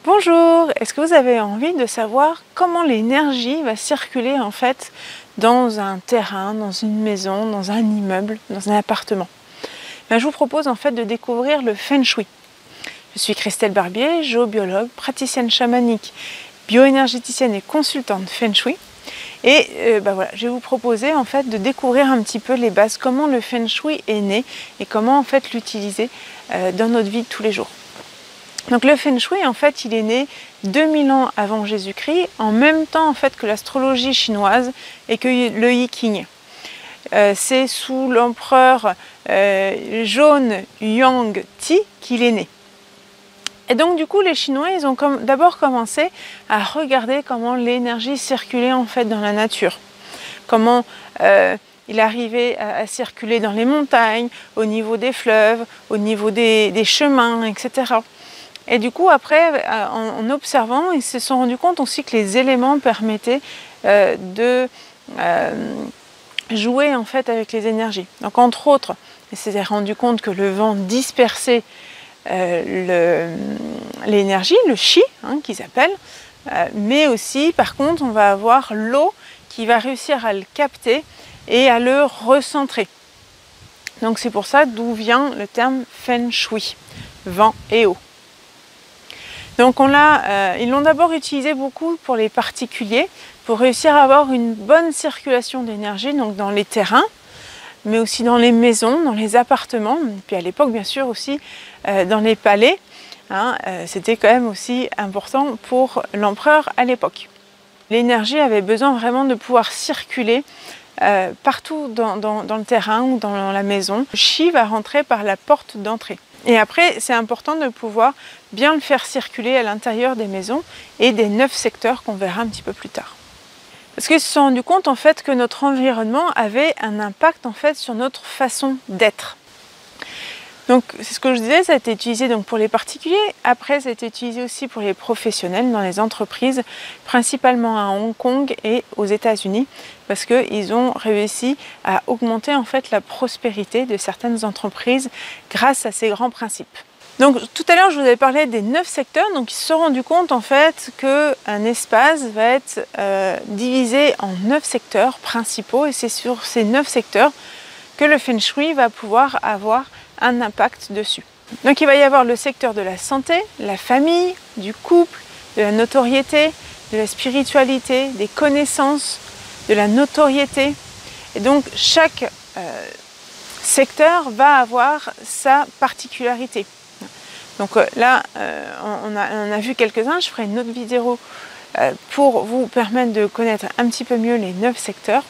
Bonjour, est-ce que vous avez envie de savoir comment l'énergie va circuler en fait dans un terrain, dans une maison, dans un immeuble, dans un appartement? Je vous propose en fait de découvrir le Feng Shui. Je suis Christelle Barbier, géobiologue, praticienne chamanique, bioénergéticienne et consultante Feng Shui. Et voilà, je vais vous proposer en fait de découvrir un petit peu les bases, comment le Feng Shui est né et comment en fait l'utiliser dans notre vie de tous les jours. Donc le Feng Shui, en fait, il est né 2000 ans avant Jésus-Christ, en même temps en fait que l'astrologie chinoise et que le I Ching. C'est sous l'empereur Jaune Yang Ti qu'il est né. Et donc du coup, les Chinois, ils ont d'abord commencé à regarder comment l'énergie circulait en fait dans la nature, comment il arrivait à circuler dans les montagnes, au niveau des fleuves, au niveau des chemins, etc. Et du coup, après, en observant, ils se sont rendus compte aussi que les éléments permettaient de jouer en fait avec les énergies. Donc, entre autres, ils se sont rendus compte que le vent dispersait l'énergie, le chi, qu'ils appellent, mais aussi, par contre, on va avoir l'eau qui va réussir à le capter et à le recentrer. Donc, c'est pour ça d'où vient le terme Feng Shui, vent et eau. Donc ils l'ont d'abord utilisé beaucoup pour les particuliers, pour réussir à avoir une bonne circulation d'énergie, donc dans les terrains, mais aussi dans les maisons, dans les appartements, et puis à l'époque bien sûr aussi dans les palais. C'était quand même aussi important pour l'empereur à l'époque. L'énergie avait besoin vraiment de pouvoir circuler partout dans le terrain ou dans la maison. Le chi va rentrer par la porte d'entrée. Et après, c'est important de pouvoir bien le faire circuler à l'intérieur des maisons et des 9 secteurs qu'on verra un petit peu plus tard. Parce qu'ils se sont rendus compte en fait que notre environnement avait un impact en fait sur notre façon d'être. Donc c'est ce que je disais, ça a été utilisé donc pour les particuliers, après ça a été utilisé aussi pour les professionnels dans les entreprises, principalement à Hong Kong et aux États-Unis, parce qu'ils ont réussi à augmenter en fait la prospérité de certaines entreprises grâce à ces grands principes. Donc tout à l'heure je vous avais parlé des 9 secteurs, donc ils se sont rendus compte en fait qu'un espace va être divisé en 9 secteurs principaux et c'est sur ces 9 secteurs que le Feng Shui va pouvoir avoir un impact dessus. Donc il va y avoir le secteur de la santé, la famille, du couple, de la notoriété, de la spiritualité, des connaissances, de la notoriété. Et donc chaque secteur va avoir sa particularité. Donc là, on a vu quelques-uns, je ferai une autre vidéo pour vous permettre de connaître un petit peu mieux les 9 secteurs.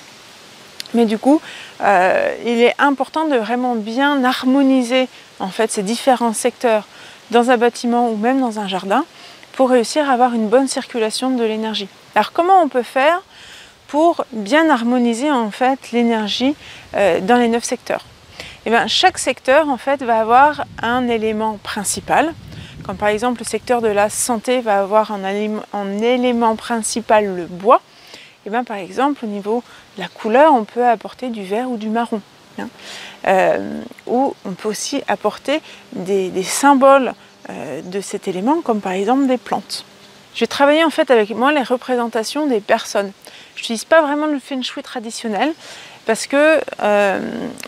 Mais du coup, il est important de vraiment bien harmoniser en fait ces différents secteurs dans un bâtiment ou même dans un jardin pour réussir à avoir une bonne circulation de l'énergie. Alors comment on peut faire pour bien harmoniser en fait l'énergie dans les 9 secteurs? Et bien, chaque secteur en fait va avoir un élément principal. Comme par exemple le secteur de la santé va avoir en élément principal le bois. Et bien, par exemple, au niveau de la couleur, on peut apporter du vert ou du marron. Ou on peut aussi apporter des symboles de cet élément, comme par exemple des plantes. Je vais travailler en fait avec moi les représentations des personnes. Je n'utilise pas vraiment le Feng Shui traditionnel parce que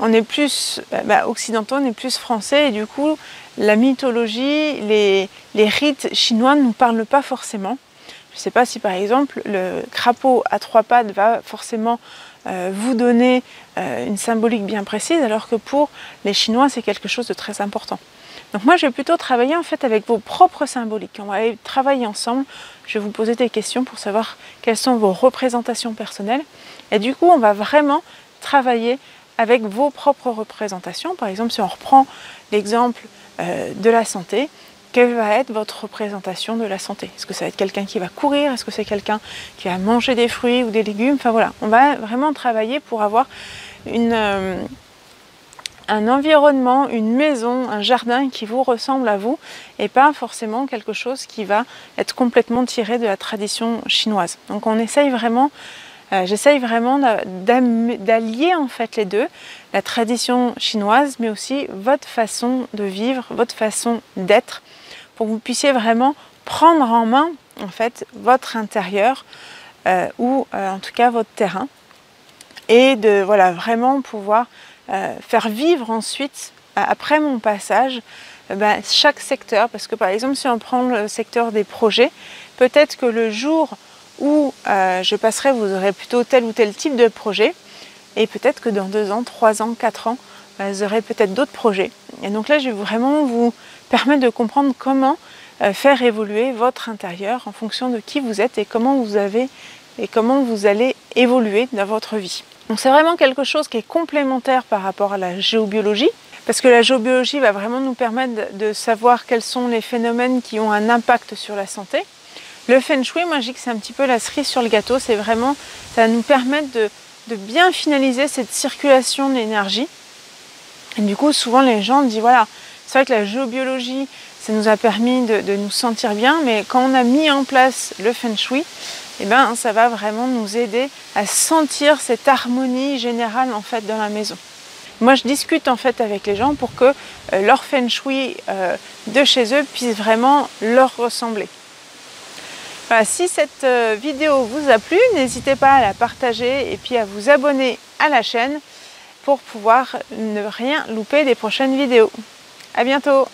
on est plus occidentaux, on est plus français et du coup la mythologie, les rites chinois ne nous parlent pas forcément. Je ne sais pas si par exemple le crapaud à 3 pattes va forcément vous donner une symbolique bien précise, alors que pour les Chinois c'est quelque chose de très important. Donc moi je vais plutôt travailler en fait avec vos propres symboliques. On va aller travailler ensemble, je vais vous poser des questions pour savoir quelles sont vos représentations personnelles. Et du coup on va vraiment travailler avec vos propres représentations. Par exemple si on reprend l'exemple de la santé, quelle va être votre représentation de la santé? Est-ce que ça va être quelqu'un qui va courir? Est-ce que c'est quelqu'un qui va manger des fruits ou des légumes? Enfin voilà, on va vraiment travailler pour avoir un environnement, une maison, un jardin qui vous ressemble à vous et pas forcément quelque chose qui va être complètement tiré de la tradition chinoise. Donc on essaye vraiment, j'essaye vraiment d'allier en fait les deux, la tradition chinoise mais aussi votre façon de vivre, votre façon d'être, pour que vous puissiez vraiment prendre en main en fait votre intérieur ou en tout cas votre terrain et de voilà, vraiment pouvoir faire vivre ensuite après mon passage chaque secteur, parce que par exemple si on prend le secteur des projets, peut-être que le jour où je passerai, vous aurez plutôt tel ou tel type de projet, et peut-être que dans 2 ans, 3 ans, 4 ans, vous aurez peut-être d'autres projets. Et donc là, je vais vraiment vous permettre de comprendre comment faire évoluer votre intérieur en fonction de qui vous êtes et comment vous allez évoluer dans votre vie. Donc c'est vraiment quelque chose qui est complémentaire par rapport à la géobiologie, parce que la géobiologie va vraiment nous permettre de savoir quels sont les phénomènes qui ont un impact sur la santé. Le Feng Shui, moi je dis que c'est un petit peu la cerise sur le gâteau, c'est vraiment, ça va nous permettre de bien finaliser cette circulation de l'énergie. Et du coup, souvent les gens disent, voilà, c'est vrai que la géobiologie, ça nous a permis de nous sentir bien, mais quand on a mis en place le Feng Shui, eh ben, ça va vraiment nous aider à sentir cette harmonie générale en fait dans la maison. Moi, je discute en fait avec les gens pour que leur Feng Shui de chez eux puisse vraiment leur ressembler. Voilà, si cette vidéo vous a plu, n'hésitez pas à la partager et puis à vous abonner à la chaîne pour pouvoir ne rien louper des prochaines vidéos. À bientôt!